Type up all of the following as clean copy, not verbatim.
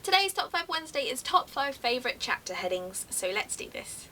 Today's Top 5 Wednesday is top 5 favourite chapter headings, so let's do this.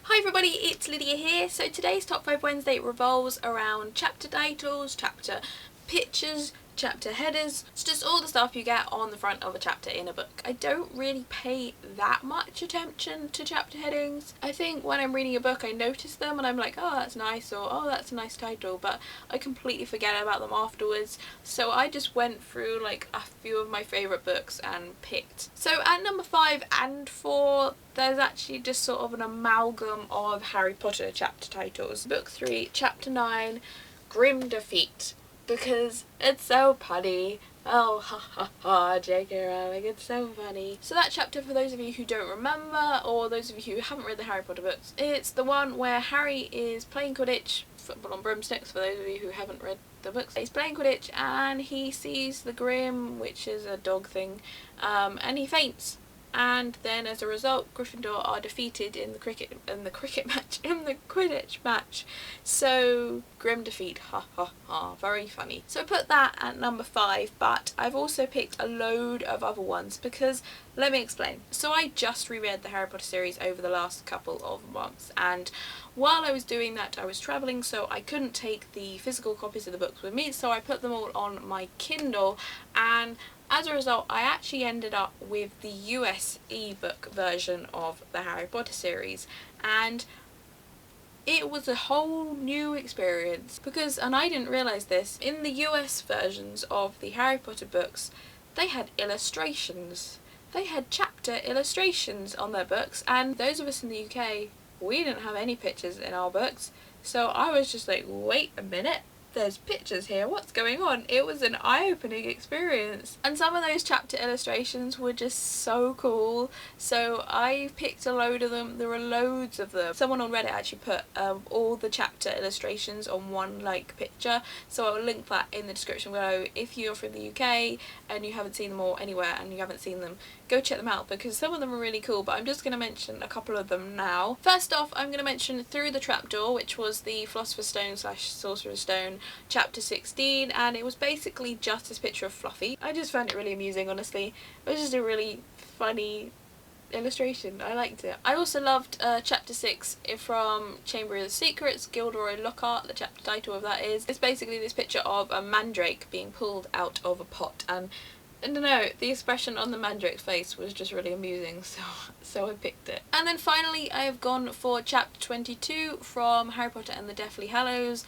Hi everybody, it's Lydia here. So today's Top 5 Wednesday revolves around chapter titles, chapter pictures, chapter headers. It's just all the stuff you get on the front of a chapter in a book. I don't really pay that much attention to chapter headings. I think when I'm reading a book I notice them and I'm like, oh that's nice, or oh that's a nice title, but I completely forget about them afterwards. So I just went through like a few of my favourite books and picked. So at number 5 and 4 there's actually just sort of an amalgam of Harry Potter chapter titles. Book 3, chapter 9, Grim Defeat. Because it's so punny. Oh, ha ha ha, J.K. Rowling, it's so funny. So that chapter, for those of you who don't remember, or those of you who haven't read the Harry Potter books, it's the one where Harry is playing Quidditch, football on broomsticks, for those of you who haven't read the books. He's playing Quidditch and he sees the Grim, which is a dog thing, and he faints. And then as a result Gryffindor are defeated in the Quidditch match. So grim defeat, ha ha ha, very funny. So I put that at number 5, but I've also picked a load of other ones because, let me explain. So I just reread the Harry Potter series over the last couple of months, and while I was doing that I was travelling, so I couldn't take the physical copies of the books with me, so I put them all on my Kindle, and as a result I actually ended up with the US ebook version of the Harry Potter series, and it was a whole new experience because, and I didn't realise this, in the US versions of the Harry Potter books they had illustrations. They had chapter illustrations on their books, and those of us in the UK, we didn't have any pictures in our books, so I was just like, wait a minute, there's pictures here, what's going on? It was an eye-opening experience. And some of those chapter illustrations were just so cool, so I picked a load of them. There were loads of them. Someone on Reddit actually put all the chapter illustrations on one like picture, so I will link that in the description below. If you're from the UK and you haven't seen them all anywhere and you haven't seen them, go check them out because some of them are really cool, but I'm just going to mention a couple of them now. First off, I'm going to mention Through the Trapdoor, which was the Philosopher's Stone / Sorcerer's Stone chapter 16, and it was basically just this picture of Fluffy. I just found it really amusing, honestly. It was just a really funny illustration. I liked it. I also loved chapter 6 from Chamber of the Secrets, Gilderoy Lockhart, the chapter title of that is. It's basically this picture of a mandrake being pulled out of a pot, and I don't know, the expression on the mandrake's face was just really amusing, so I picked it. And then finally I have gone for chapter 22 from Harry Potter and the Deathly Hallows,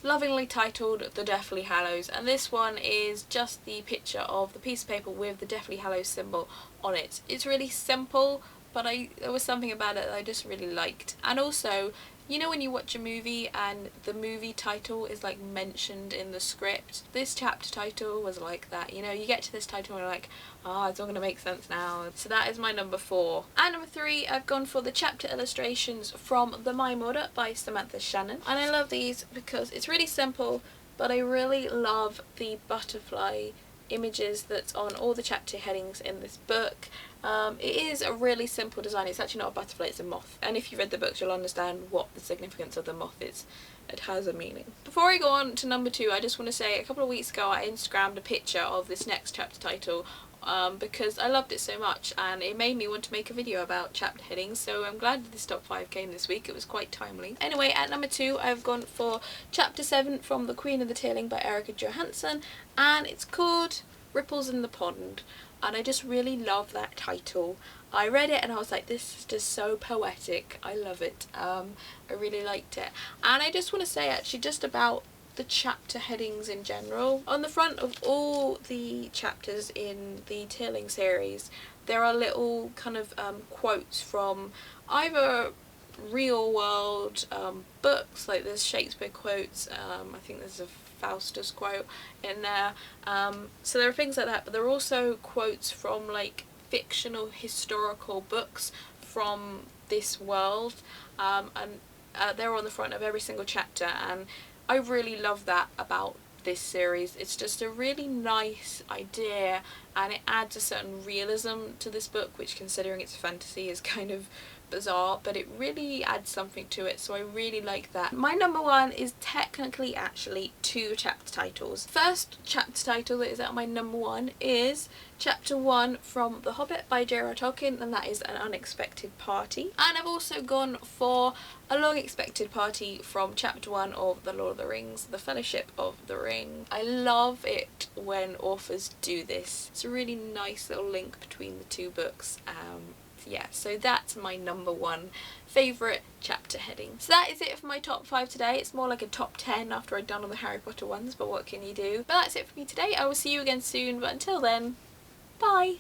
lovingly titled The Deathly Hallows, and this one is just the picture of the piece of paper with the Deathly Hallows symbol on it. It's really simple, but there was something about it that I just really liked. And also, you know when you watch a movie and the movie title is like mentioned in the script? This chapter title was like that. You know, you get to this title and you're like, oh, it's all going to make sense now. So that is my number 4. And number 3, I've gone for the chapter illustrations from The Mime Order by Samantha Shannon. And I love these because it's really simple, but I really love the butterfly images that's on all the chapter headings in this book. It is a really simple design. It's actually not a butterfly, it's a moth, and if you read the books you'll understand what the significance of the moth is. It has a meaning. Before I go on to number 2, I just want to say a couple of weeks ago I Instagrammed a picture of this next chapter title because I loved it so much and it made me want to make a video about chapter headings, so I'm glad that this top 5 came this week. It was quite timely. Anyway, at number 2 I've gone for chapter 7 from The Queen of the Tearling by Erica Johansson, and it's called Ripples in the Pond, and I just really love that title. I read it and I was like, this is just so poetic. I love it. I really liked it. And I just want to say actually just about the chapter headings in general. On the front of all the chapters in the Tearling series there are little kind of quotes from either real world books, like there's Shakespeare quotes, I think there's a Faustus quote in there, so there are things like that, but there are also quotes from like fictional historical books from this world, and they're on the front of every single chapter, and I really love that about this series. It's just a really nice idea and it adds a certain realism to this book, which considering it's fantasy is kind of bizarre, but it really adds something to it, so I really like that. My number one is technically actually 2 chapter titles. First chapter title that is at my number one is Chapter 1 from The Hobbit by J.R.R. Tolkien, and that is An Unexpected Party. And I've also gone for A Long Expected Party from Chapter 1 of The Lord of the Rings, The Fellowship of the Ring. I love it when authors do this. It's a really nice little link between the 2 books. Yeah, so that's my number one favourite chapter heading. So that is it for my top 5 today. It's more like a top 10 after I've done all the Harry Potter ones, but what can you do? But that's it for me today. I will see you again soon, but until then, bye!